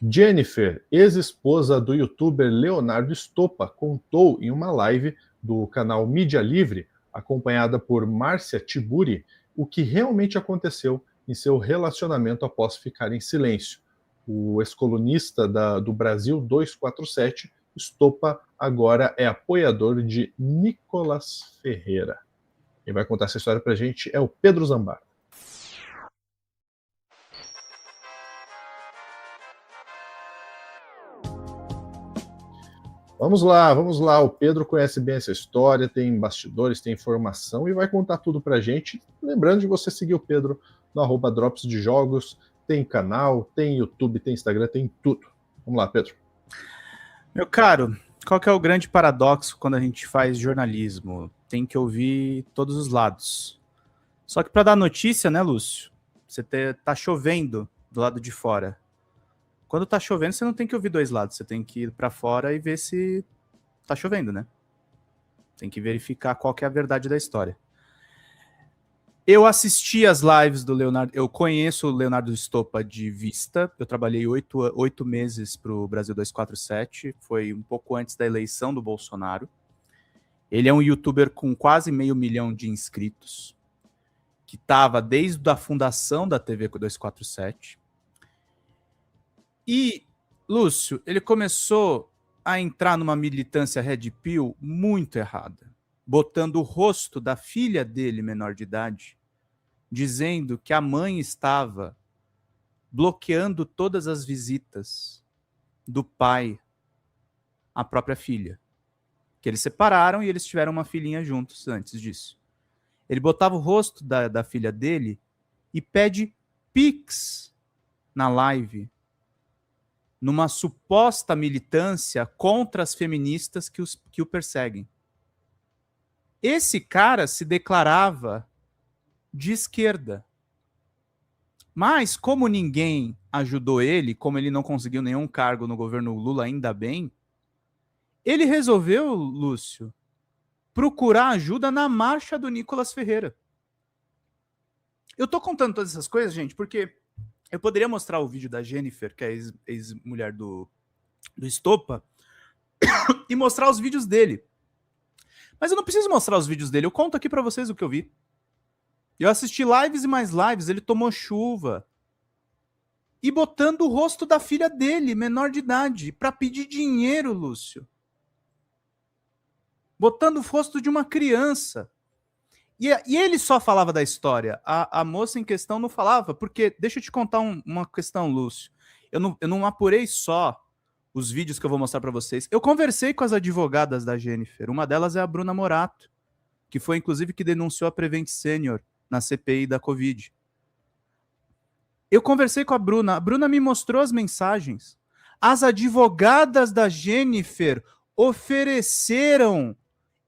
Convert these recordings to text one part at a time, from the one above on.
Jennifer, ex-esposa do youtuber Leonardo Stoppa, contou em uma live do canal Mídia Livre, acompanhada por Márcia Tiburi, o que realmente aconteceu em seu relacionamento após ficar em silêncio. O ex-colunista do Brasil 247, Stoppa, agora é apoiador de Nicolas Ferreira. Quem vai contar essa história pra gente é o Pedro Zambar. Vamos lá. O Pedro conhece bem essa história, tem bastidores, tem informação e vai contar tudo pra gente. Lembrando de você seguir o Pedro no @Drops de Jogos, tem canal, tem YouTube, tem Instagram, tem tudo. Vamos lá, Pedro. Meu caro, qual que é o grande paradoxo quando a gente faz jornalismo? Tem que ouvir todos os lados. Só que para dar notícia, né, Lúcio? Você tá chovendo do lado de fora. Quando tá chovendo, você não tem que ouvir dois lados. Você tem que ir para fora e ver se tá chovendo, né? Tem que verificar qual que é a verdade da história. Eu assisti as lives do Leonardo. Eu conheço o Leonardo Stoppa de vista. Eu trabalhei 8 meses para o Brasil 247. Foi um pouco antes da eleição do Bolsonaro. Ele é um youtuber com quase 500 mil de inscritos, que estava desde a fundação da TV 247. E, Lúcio, ele começou a entrar numa militância Red Pill muito errada, botando o rosto da filha dele, menor de idade, dizendo que a mãe estava bloqueando todas as visitas do pai à própria filha. Que eles separaram e eles tiveram uma filhinha juntos antes disso. Ele botava o rosto da filha dele e pede Pix na live, numa suposta militância contra as feministas que o perseguem. Esse cara se declarava de esquerda. Mas, como ninguém ajudou ele, como ele não conseguiu nenhum cargo no governo Lula, ainda bem, ele resolveu, Lúcio, procurar ajuda na marcha do Nicolas Ferreira. Eu tô contando todas essas coisas, gente, porque eu poderia mostrar o vídeo da Jennifer, que é ex-mulher do Stoppa, e mostrar os vídeos dele. Mas eu não preciso mostrar os vídeos dele, eu conto aqui pra vocês o que eu vi. Eu assisti lives e mais lives, ele tomou chuva. E botando o rosto da filha dele, menor de idade, pra pedir dinheiro, Lúcio. Botando o rosto de uma criança. E ele só falava da história. A moça em questão não falava, porque, deixa eu te contar uma questão, Lúcio. Eu não apurei só os vídeos que eu vou mostrar para vocês. Eu conversei com as advogadas da Jennifer. Uma delas é a Bruna Morato, que foi, inclusive, que denunciou a Prevent Senior na CPI da Covid. Eu conversei com a Bruna me mostrou as mensagens. As advogadas da Jennifer ofereceram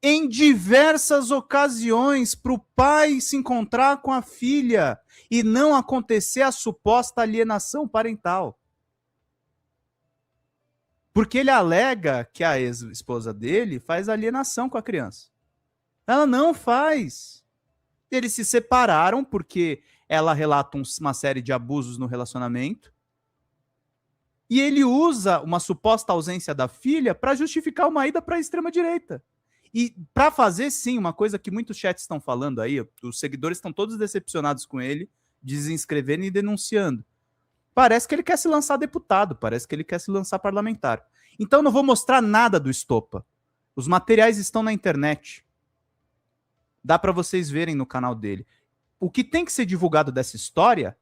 em diversas ocasiões para o pai se encontrar com a filha e não acontecer a suposta alienação parental. Porque ele alega que a ex-esposa dele faz alienação com a criança. Ela não faz. Eles se separaram porque ela relata uma série de abusos no relacionamento e ele usa uma suposta ausência da filha para justificar uma ida para a extrema-direita. E para fazer, sim, uma coisa que muitos chats estão falando aí, os seguidores estão todos decepcionados com ele, desinscrevendo e denunciando. Parece que ele quer se lançar deputado, parece que ele quer se lançar parlamentar. Então não vou mostrar nada do Stoppa. Os materiais estão na internet. Dá para vocês verem no canal dele. O que tem que ser divulgado dessa história,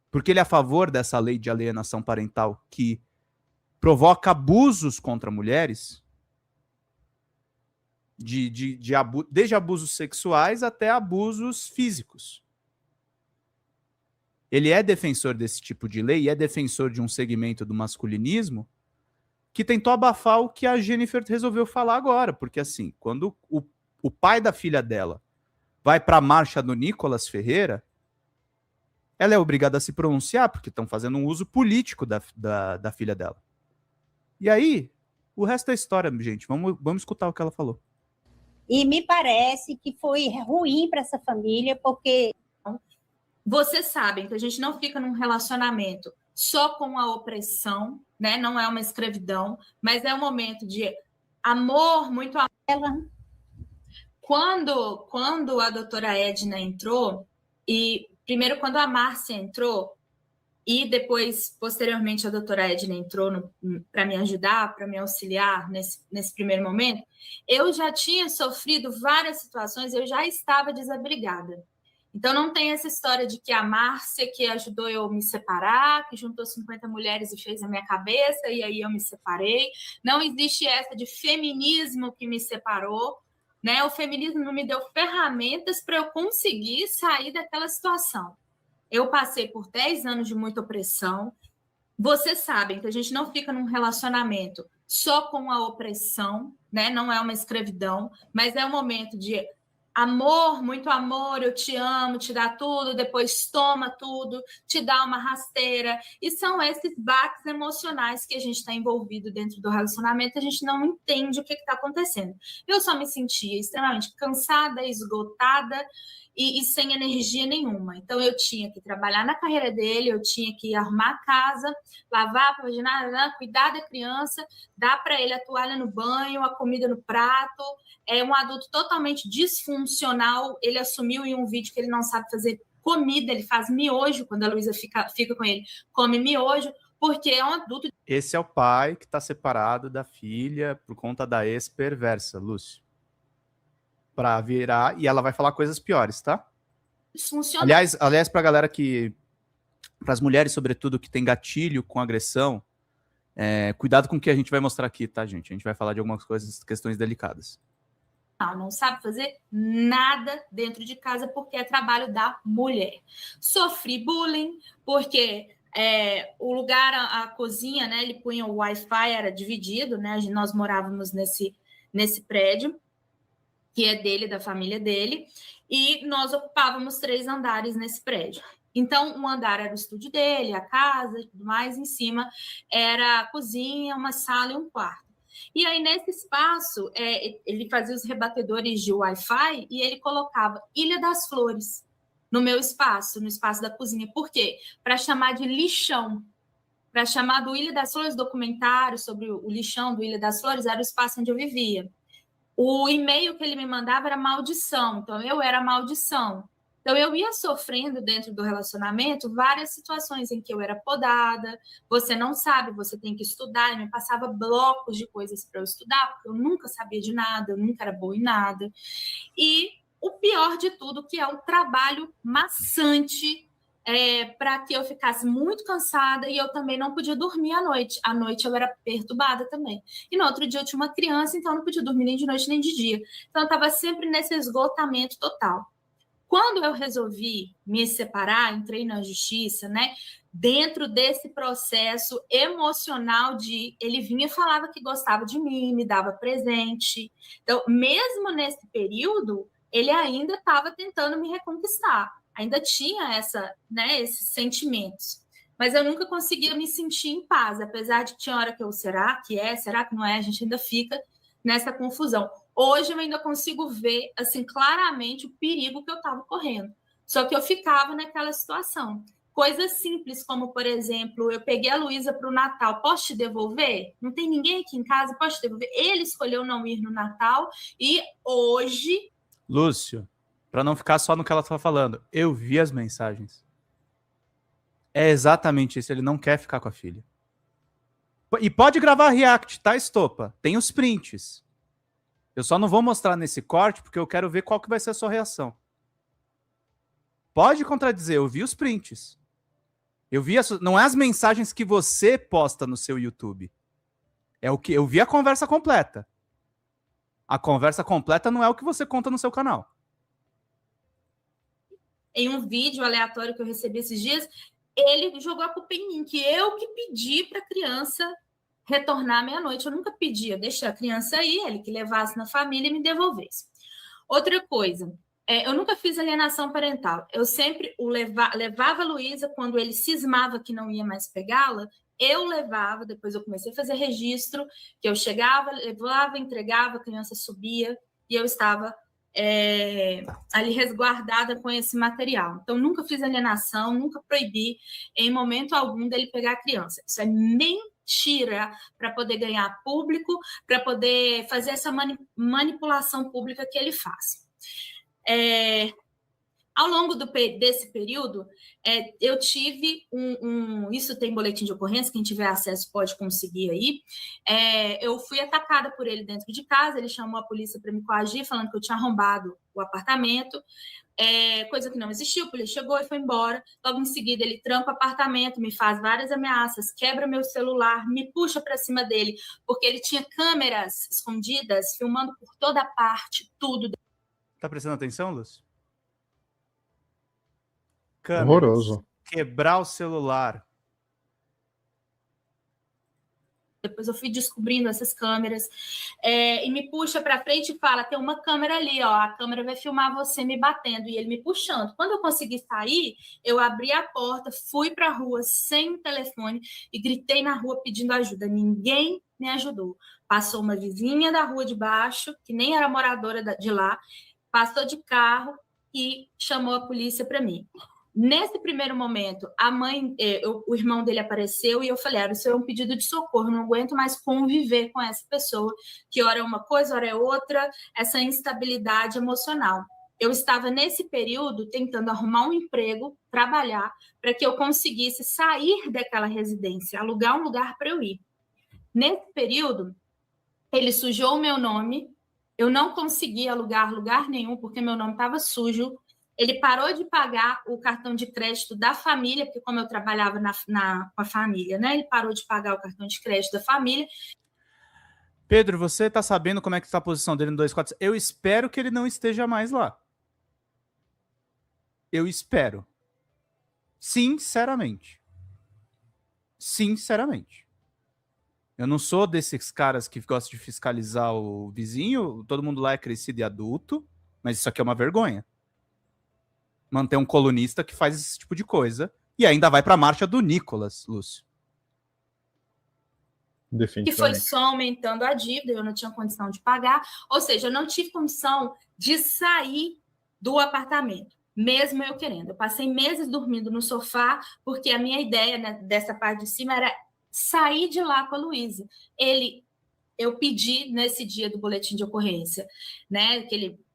porque ele é a favor dessa lei de alienação parental que provoca abusos contra mulheres, desde abusos sexuais até abusos físicos. Ele é defensor desse tipo de lei e é defensor de um segmento do masculinismo que tentou abafar o que a Jennifer resolveu falar agora. Porque, assim, quando o pai da filha dela vai para a marcha do Nicolas Ferreira, ela é obrigada a se pronunciar, porque estão fazendo um uso político da filha dela. E aí, o resto é história, gente. Vamos escutar o que ela falou. E me parece que foi ruim para essa família, porque vocês sabem que a gente não fica num relacionamento só com a opressão, né? Não é uma escravidão, mas é um momento de amor, muito amor. Quando a doutora Edna entrou, e primeiro quando a Márcia entrou, e depois, posteriormente, a doutora Edna entrou para me ajudar, para me auxiliar nesse primeiro momento, eu já tinha sofrido várias situações, eu já estava desabrigada. Então, não tem essa história de que a Márcia que ajudou eu me separar, que juntou 50 mulheres e fez a minha cabeça, e aí eu me separei. Não existe essa de feminismo que me separou, né? O feminismo não me deu ferramentas para eu conseguir sair daquela situação. Eu passei por 10 anos de muita opressão. Vocês sabem que a gente não fica num relacionamento só com a opressão, né? Não é uma escravidão, mas é um momento de amor, muito amor, eu te amo, te dá tudo, depois toma tudo, te dá uma rasteira. E são esses baques emocionais que a gente está envolvido dentro do relacionamento, a gente não entende o que está acontecendo. Eu só me sentia extremamente cansada, esgotada, e sem energia nenhuma. Então, eu tinha que trabalhar na carreira dele, eu tinha que arrumar a casa, lavar, cuidar da criança, dar para ele a toalha no banho, a comida no prato. É um adulto totalmente disfuncional. Ele assumiu em um vídeo que ele não sabe fazer comida, ele faz miojo, quando a Luísa fica com ele, come miojo, porque é um adulto... Esse é o pai que está separado da filha por conta da ex-perversa, Lúcio. Para virar, e ela vai falar coisas piores, tá? Aliás, pra galera que... Para as mulheres, sobretudo, que tem gatilho com agressão, cuidado com o que a gente vai mostrar aqui, tá, gente? A gente vai falar de algumas coisas, questões delicadas. Não sabe fazer nada dentro de casa porque é trabalho da mulher. Sofri bullying, porque o lugar, a cozinha, né, ele punha o Wi-Fi, era dividido, né? Nós morávamos nesse prédio, que é dele, da família dele, e nós ocupávamos 3 andares nesse prédio. Então, um andar era o estúdio dele, a casa e tudo mais, em cima era a cozinha, uma sala e um quarto. E aí, nesse espaço, ele fazia os rebatedores de Wi-Fi e ele colocava Ilha das Flores no meu espaço, no espaço da cozinha. Por quê? Para chamar de lixão. Para chamar do Ilha das Flores, documentário sobre o lixão do Ilha das Flores, era o espaço onde eu vivia. O e-mail que ele me mandava era maldição, então eu era maldição. Então eu ia sofrendo dentro do relacionamento várias situações em que eu era podada, você não sabe, você tem que estudar, ele me passava blocos de coisas para eu estudar, porque eu nunca sabia de nada, eu nunca era boa em nada. E o pior de tudo, que é o trabalho maçante, para que eu ficasse muito cansada e eu também não podia dormir à noite. À noite eu era perturbada também. E no outro dia eu tinha uma criança, então eu não podia dormir nem de noite nem de dia. Então eu estava sempre nesse esgotamento total. Quando eu resolvi me separar, entrei na justiça, né? Dentro desse processo emocional de ele vinha e falava que gostava de mim, me dava presente. Então, mesmo nesse período, ele ainda estava tentando me reconquistar. Ainda tinha esses sentimentos. Mas eu nunca conseguia me sentir em paz, apesar de que tinha hora que eu, será que não é? A gente ainda fica nessa confusão. Hoje eu ainda consigo ver, assim, claramente o perigo que eu estava correndo. Só que eu ficava naquela situação. Coisas simples, como, por exemplo, eu peguei a Luísa para o Natal, posso te devolver? Não tem ninguém aqui em casa, posso te devolver? Ele escolheu não ir no Natal e hoje... Lúcio, para não ficar só no que ela estava falando, eu vi as mensagens. É exatamente isso, ele não quer ficar com a filha. E pode gravar react, tá, Estopa? Tem os prints. Eu só não vou mostrar nesse corte, porque eu quero ver qual que vai ser a sua reação. Pode contradizer, eu vi os prints. Eu vi não é as mensagens que você posta no seu YouTube. É o que eu vi a conversa completa. A conversa completa não é o que você conta no seu canal. Em um vídeo aleatório que eu recebi esses dias, ele jogou a culpa em mim, que eu que pedi para a criança retornar meia-noite. Eu nunca pedi, eu deixei a criança aí, ele que levasse na família e me devolvesse. Outra coisa, eu nunca fiz alienação parental. Eu sempre levava a Luísa quando ele cismava que não ia mais pegá-la, eu levava, depois eu comecei a fazer registro, que eu chegava, levava, entregava, a criança subia e eu estava ali resguardada com esse material. Então, nunca fiz alienação, nunca proibi em momento algum dele pegar a criança. Isso é mentira para poder ganhar público, para poder fazer essa manipulação pública que ele faz. Ao longo desse período, eu tive isso tem boletim de ocorrência, quem tiver acesso pode conseguir aí. Eu fui atacada por ele dentro de casa, ele chamou a polícia para me coagir, falando que eu tinha arrombado o apartamento, coisa que não existiu, a polícia chegou e foi embora. Logo em seguida, ele tranca o apartamento, me faz várias ameaças, quebra meu celular, me puxa para cima dele, porque ele tinha câmeras escondidas, filmando por toda parte, tudo. Tá prestando atenção, Lúcio? Câmeras, horroroso. quebrar o celular. Depois eu fui descobrindo essas câmeras e me puxa para frente e fala, tem uma câmera ali, ó, a câmera vai filmar você me batendo, e ele me puxando. Quando eu consegui sair, eu abri a porta, fui para a rua sem telefone e gritei na rua pedindo ajuda. Ninguém me ajudou. Passou uma vizinha da rua de baixo, que nem era moradora de lá, passou de carro e chamou a polícia para mim. Nesse primeiro momento, o irmão dele apareceu e eu falei, isso é um pedido de socorro, não aguento mais conviver com essa pessoa, que ora é uma coisa, ora é outra, essa instabilidade emocional. Eu estava, nesse período, tentando arrumar um emprego, trabalhar, para que eu conseguisse sair daquela residência, alugar um lugar para eu ir. Nesse período, ele sujou o meu nome, eu não consegui alugar lugar nenhum, porque meu nome estava sujo. Ele parou de pagar o cartão de crédito da família, porque como eu trabalhava com a família, né? Ele parou de pagar o cartão de crédito da família. Pedro, você está sabendo como é que está a posição dele no 247? Eu espero que ele não esteja mais lá. Eu espero. Sinceramente. Sinceramente. Eu não sou desses caras que gostam de fiscalizar o vizinho. Todo mundo lá é crescido e adulto, mas isso aqui é uma vergonha. Manter um colunista que faz esse tipo de coisa e ainda vai para a marcha do Nicolas, Lúcio. Que foi só aumentando a dívida, eu não tinha condição de pagar, ou seja, eu não tive condição de sair do apartamento, mesmo eu querendo. Eu passei meses dormindo no sofá, porque a minha ideia, né, dessa parte de cima era sair de lá com a Luísa. Eu pedi nesse dia do boletim de ocorrência, né,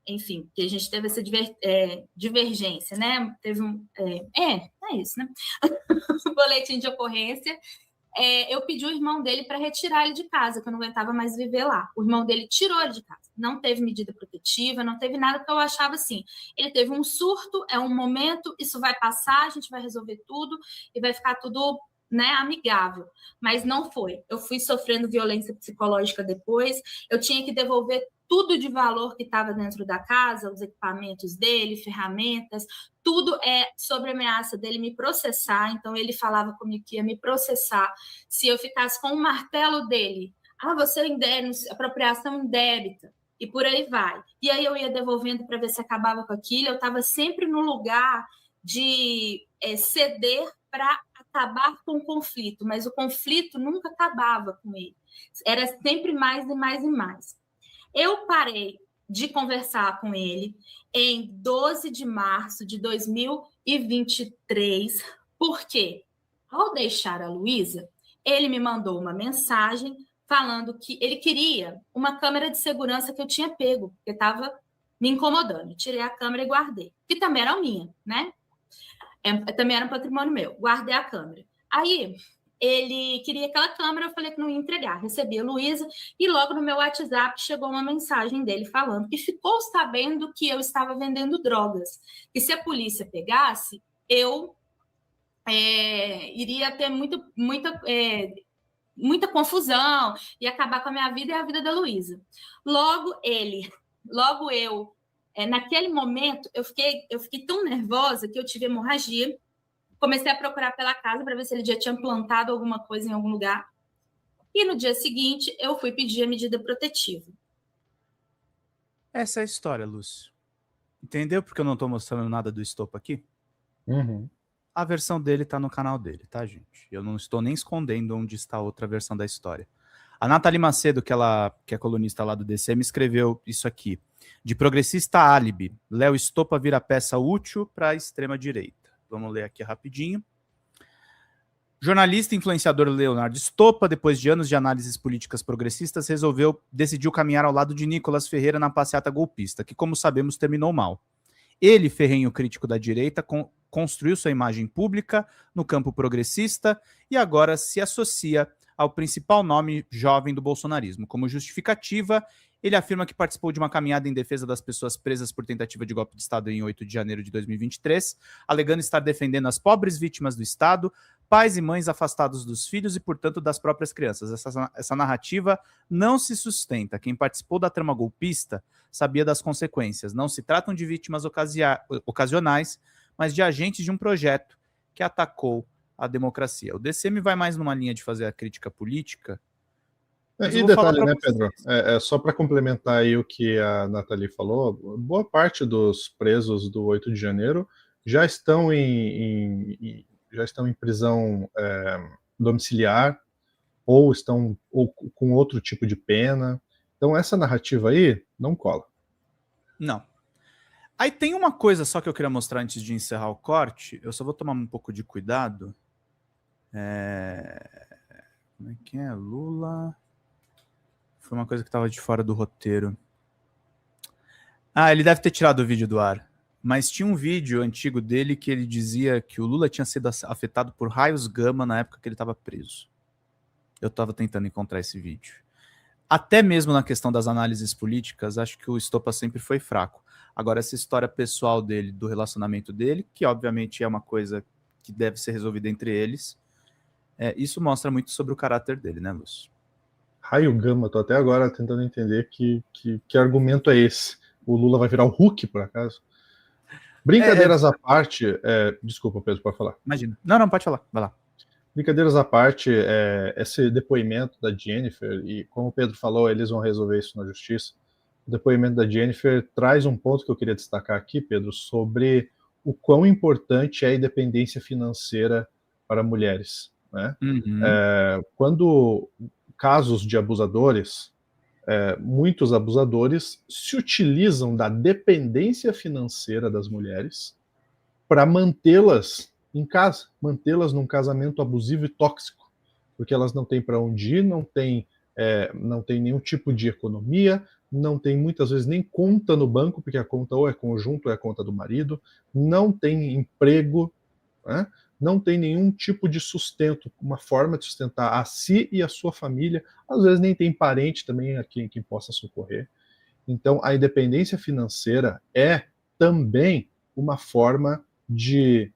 enfim, que a gente teve essa divergência, né? Teve é isso, né? O boletim de ocorrência. Eu pedi o irmão dele para retirar ele de casa, que eu não aguentava mais viver lá. O irmão dele tirou ele de casa. Não teve medida protetiva, não teve nada, que eu achava assim. Ele teve um surto, é um momento, isso vai passar, a gente vai resolver tudo e vai ficar tudo, né, amigável. Mas não foi. Eu fui sofrendo violência psicológica depois, eu tinha que devolver tudo de valor que estava dentro da casa, os equipamentos dele, ferramentas, tudo sobre ameaça dele me processar. Então, ele falava comigo que ia me processar se eu ficasse com o martelo dele. Você é apropriação indébita, e por aí vai. E aí eu ia devolvendo para ver se acabava com aquilo. Eu estava sempre no lugar de ceder para acabar com o conflito, mas o conflito nunca acabava com ele. Era sempre mais e mais e mais. Eu parei de conversar com ele em 12 de março de 2023, porque, ao deixar a Luísa, ele me mandou uma mensagem falando que ele queria uma câmera de segurança que eu tinha pego, porque estava me incomodando. Eu tirei a câmera e guardei, que também era minha, né? Também era um patrimônio meu. Guardei a câmera. Aí, ele queria aquela câmera, eu falei que não ia entregar. Recebi a Luísa e logo no meu WhatsApp chegou uma mensagem dele falando que ficou sabendo que eu estava vendendo drogas. E se a polícia pegasse, eu iria ter muita confusão e acabar com a minha vida e a vida da Luísa. Logo eu, naquele momento, eu fiquei tão nervosa que eu tive hemorragia. Comecei a procurar pela casa para ver se ele já tinha plantado alguma coisa em algum lugar. E no dia seguinte, eu fui pedir a medida protetiva. Essa é a história, Lúcio. Entendeu porque eu não estou mostrando nada do Estopa aqui? Uhum. A versão dele está no canal dele, tá, gente? Eu não estou nem escondendo onde está a outra versão da história. A Nathalie Macedo, que é colunista lá do DC, me escreveu isso aqui. De progressista a álibi, Léo Stoppa vira peça útil para a extrema-direita. Vamos ler aqui rapidinho. Jornalista e influenciador Leonardo Stoppa, depois de anos de análises políticas progressistas, decidiu caminhar ao lado de Nicolas Ferreira na passeata golpista, que, como sabemos, terminou mal. Ele, ferrenho crítico da direita, construiu sua imagem pública no campo progressista e agora se associa ao principal nome jovem do bolsonarismo. Como justificativa, ele afirma que participou de uma caminhada em defesa das pessoas presas por tentativa de golpe de Estado em 8 de janeiro de 2023, alegando estar defendendo as pobres vítimas do Estado, pais e mães afastados dos filhos e, portanto, das próprias crianças. Essa narrativa não se sustenta. Quem participou da trama golpista sabia das consequências. Não se tratam de vítimas ocasionais, mas de agentes de um projeto que atacou a democracia. O DCM vai mais numa linha de fazer a crítica política. E detalhe, né, Pedro? Só para complementar aí o que a Nathalie falou, boa parte dos presos do 8 de janeiro já estão em prisão domiciliar ou estão com outro tipo de pena. Então essa narrativa aí não cola. Não. Aí tem uma coisa só que eu queria mostrar antes de encerrar o corte. Eu só vou tomar um pouco de cuidado. Como é que é? Lula... Foi uma coisa que estava de fora do roteiro. Ele deve ter tirado o vídeo do ar. Mas tinha um vídeo antigo dele que ele dizia que o Lula tinha sido afetado por raios gama na época que ele estava preso. Eu estava tentando encontrar esse vídeo. Até mesmo na questão das análises políticas, acho que o Stoppa sempre foi fraco. Agora, essa história pessoal dele, do relacionamento dele, que obviamente é uma coisa que deve ser resolvida entre eles, isso mostra muito sobre o caráter dele, né, Lúcio? Raio gama, tô até agora tentando entender que argumento é esse. O Lula vai virar o Hulk, por acaso? Brincadeiras à parte... desculpa, Pedro, pode falar. Imagina. Não, pode falar. Vai lá. Brincadeiras à parte, esse depoimento da Jennifer, e como o Pedro falou, eles vão resolver isso na justiça. O depoimento da Jennifer traz um ponto que eu queria destacar aqui, Pedro, sobre o quão importante é a independência financeira para mulheres, né? Uhum. Quando casos de abusadores, muitos abusadores se utilizam da dependência financeira das mulheres para mantê-las em casa, mantê-las num casamento abusivo e tóxico, porque elas não têm para onde ir, não tem nenhum tipo de economia, não tem muitas vezes nem conta no banco, porque a conta ou é conjunto ou é a conta do marido, não tem emprego, né? Não tem nenhum tipo de sustento, uma forma de sustentar a si e a sua família, às vezes nem tem parente também a quem possa socorrer. Então, a independência financeira é também uma forma de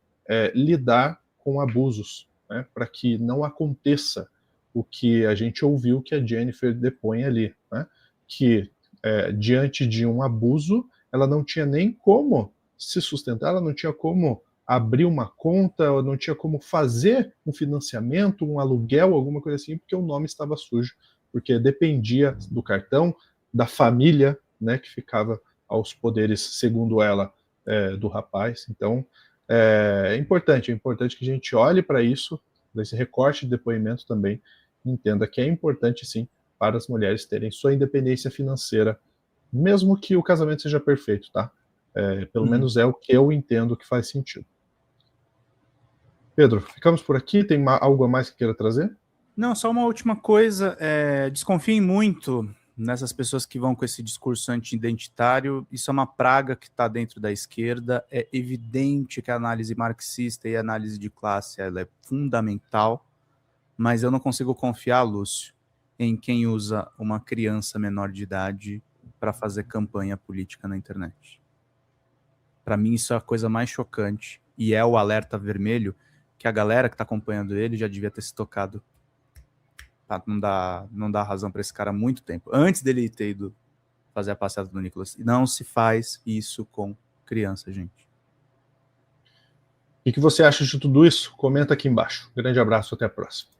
lidar com abusos, né, para que não aconteça o que a gente ouviu que a Jennifer depõe ali, né, que diante de um abuso, ela não tinha nem como se sustentar, ela não tinha como abrir uma conta, ela não tinha como fazer um financiamento, um aluguel, alguma coisa assim, porque o nome estava sujo, porque dependia do cartão, da família, né, que ficava aos poderes, segundo ela, do rapaz. Então, é importante que a gente olhe para isso, desse recorte de depoimento também, entenda que é importante, sim, para as mulheres terem sua independência financeira, mesmo que o casamento seja perfeito, tá? Pelo menos é o que eu entendo que faz sentido. Pedro, ficamos por aqui? Tem algo a mais que queira trazer? Não, só uma última coisa. Desconfiem muito nessas pessoas que vão com esse discurso anti-identitário. Isso é uma praga que está dentro da esquerda. É evidente que a análise marxista e a análise de classe ela é fundamental, mas eu não consigo confiar, Lúcio, em quem usa uma criança menor de idade para fazer campanha política na internet. Para mim, isso é a coisa mais chocante e é o alerta vermelho que a galera que está acompanhando ele já devia ter se tocado. Não dá razão para esse cara há muito tempo. Antes dele ter ido fazer a passeada do Nicolas. Não se faz isso com criança, gente. O que você acha de tudo isso? Comenta aqui embaixo. Grande abraço, até a próxima.